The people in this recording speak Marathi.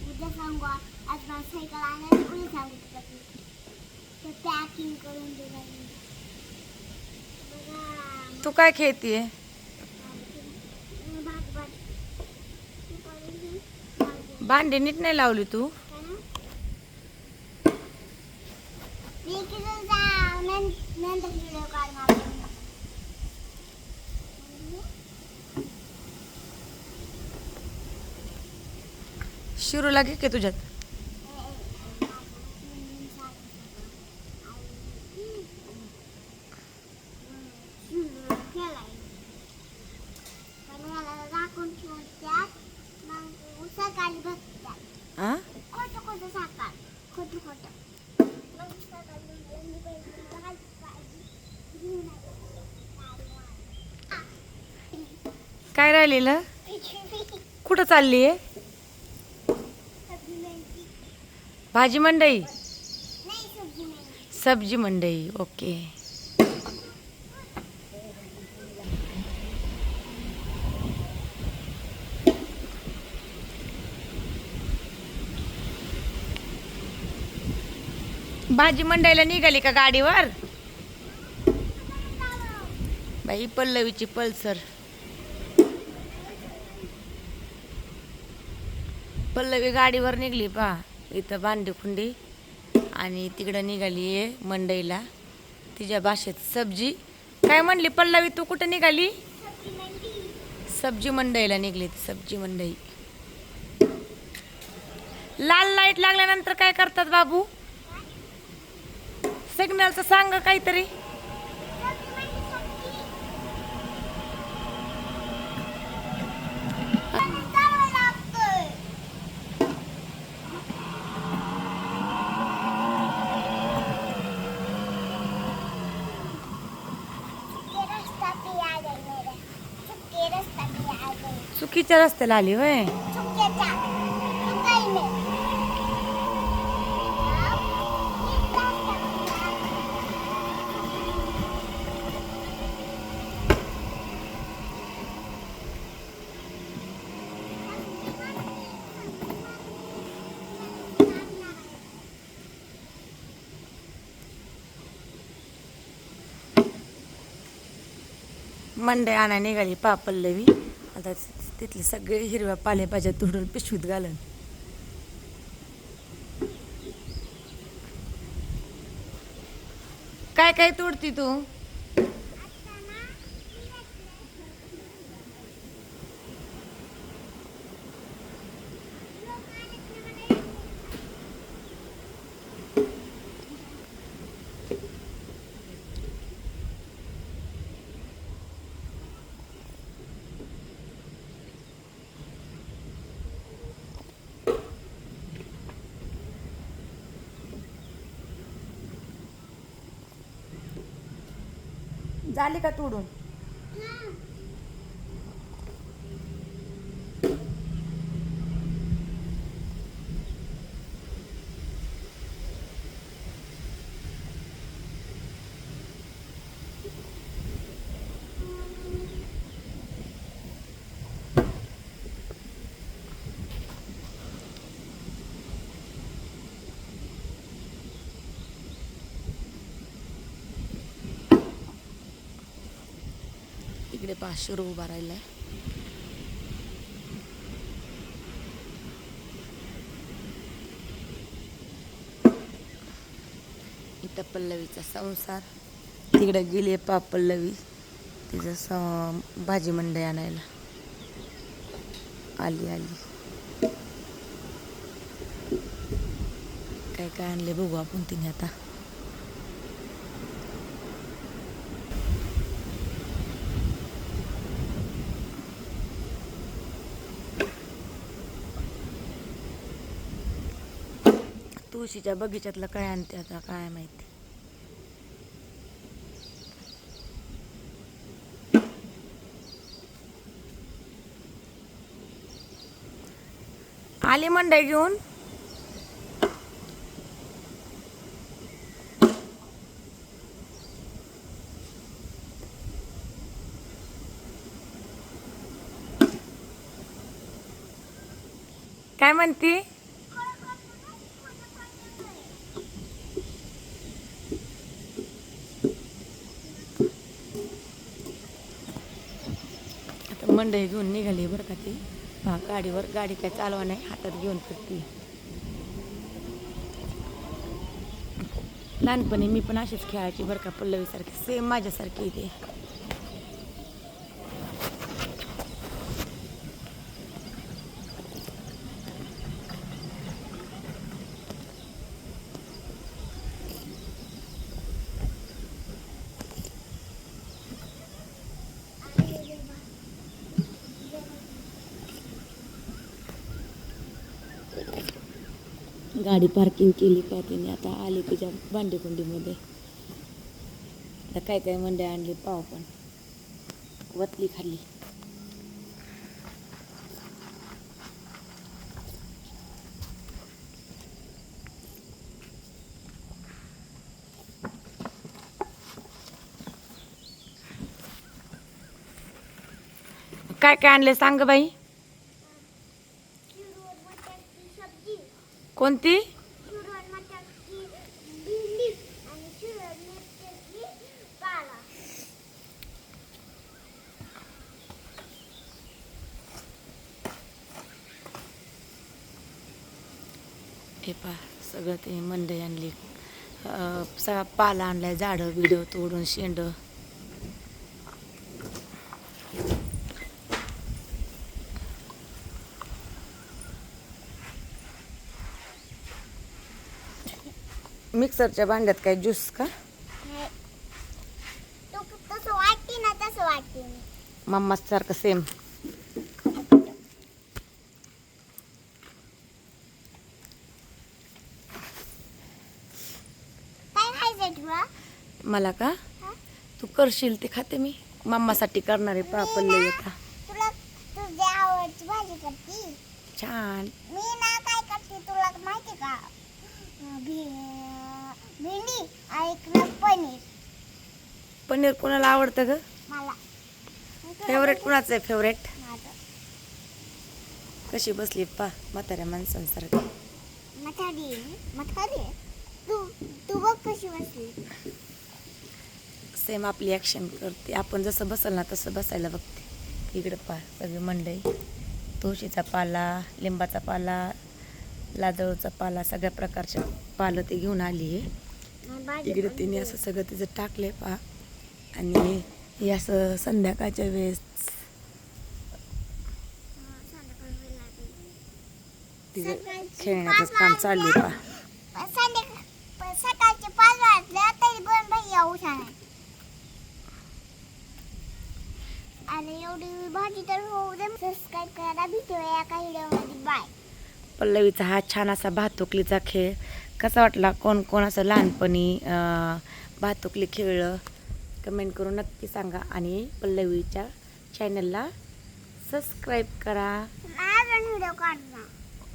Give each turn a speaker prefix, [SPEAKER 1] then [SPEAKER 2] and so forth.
[SPEAKER 1] उद्या सांगू आज मला सायकल आणायला उद्या सांगू ते पॅकिंग करून दिलं बघा
[SPEAKER 2] तू काय खेळतीये? भांडी नीट नाही लावली तू. शिरू लागे की तुझ्यात. आ? काय राहिलेलं? कुठं चालली आहे? भाजी मंडई, सब्जी मंडई. ओके. भाजी मंडईला निघाली का गाडीवर? बाई पल्लवीची पल्सर. पल्लवी गाडीवर निघली पा. इथं भांडी खुंडी आणि तिकडं निघाली आहे मंडईला. तिच्या भाषेत सब्जी काय म्हणली पल्लवी? तू कुठं निघाली? सब्जी मंडईला निघली. सब्जी मंडई. लाल लाईट लागल्यानंतर काय करतात बाबू? सिग्नलचं सांग काहीतरी. चुकीच्या रस्त्याला आली होय. मंडई आणा निघाली पा पल्लवी. आता तिथले सगळे हिरव्या पालेभाज्या तोडून पिशवीत घालन. काय काय तोडती तू? झाली का तोडून? इकडे पाचशे उभा राहिलाय. इथं पल्लवीचा संसार. तिकडे गेली पा पल्लवी तिचं भाजी मंडई आणायला. आली काय काय आणले बघू आपण तिने आता. तुळशीच्या बगीच्यातलं काय आणते आता काय माहिती. आली मंडई घेऊन. काय म्हणती? आता मंडई घेऊन निघाली बरं का ती. हा, गाडीवर गाडी काय चालवा नाही, हातात घेऊन फिरती. लहानपणी मी पण अशीच खेळायची बरं का, पल्लवीसारखी सेम माझ्यासारखी इथे. गाडी पार्किंग केली का तिने, आता आली तिच्या भांडीकुंडीमध्ये. आता काय काय मंडई आणली पाव, पण वतली खाली. काय काय आणले सांग बाई.
[SPEAKER 1] शिरोळ मटारची सब्जी,
[SPEAKER 2] कोणती?
[SPEAKER 1] शिरोळ मटारची भेंडी आणि शिरोळ मिरची पाला.
[SPEAKER 2] हे पा सगळं ते मंडई आणली. सगळा पाला आणलाय, झाडं बिडं तोडून शेंड. मिक्सरच्या भांड्यात काय ज्यूस का?
[SPEAKER 1] तो तसं वाटते ना, तसं वाटते मी.
[SPEAKER 2] मम्मा सारखं सेम.
[SPEAKER 1] काय खायचंय तुला?
[SPEAKER 2] मला का?
[SPEAKER 1] हा?
[SPEAKER 2] तू करशील ते खाते मी. मम्मासाठी करणारे पल्लवी आता.
[SPEAKER 1] तुला तुझ्या आवडची भाजी करते.
[SPEAKER 2] छान.
[SPEAKER 1] मी ना काय करते तुला माहिती का? भेंडी आणि पनीर.
[SPEAKER 2] पनीर कोणाला आवडतं ग?
[SPEAKER 1] मला
[SPEAKER 2] फेवरेट कुणाचं आहे फेवरेट?
[SPEAKER 1] माझं.
[SPEAKER 2] कशी बसली पा म्हाताऱ्या माणसांसारखी.
[SPEAKER 1] म्हातारी तू तू बघ कशी बसली.
[SPEAKER 2] सेम आपली ॲक्शन करते. आपण जसं बसल ना तसं बसायला बघते. इकडं पा सगळी मंडई. तुळशीचा पाला, लिंबाचा पाला, लाजळूचा पाला, सगळ्या प्रकारच्या पालं ती घेऊन आली आहे. तिकडे तिने असं सगळं तिचं टाकलंय पा. आणि हे असं संध्याकाळच्या वेळेस तिचं खेळण्याचं काम चालू आहे पा.
[SPEAKER 1] सकाळचे 5 वाजले तरी पण भैया उठा नाही. आणि एवढी भाजी तर होऊ दे. सबस्क्राईब करा. भेटूया एका व्हिडिओमध्ये. बाय.
[SPEAKER 2] पल्लवीचा हा छान असा भातुकलीचा खेळ कसा वाटला? कोण कोण असं लहानपणी भातुकली खेळलं कमेंट करून नक्की सांगा. आणि पल्लवीच्या चॅनलला सबस्क्राईब करा.
[SPEAKER 1] अजून व्हिडिओ काढ ना.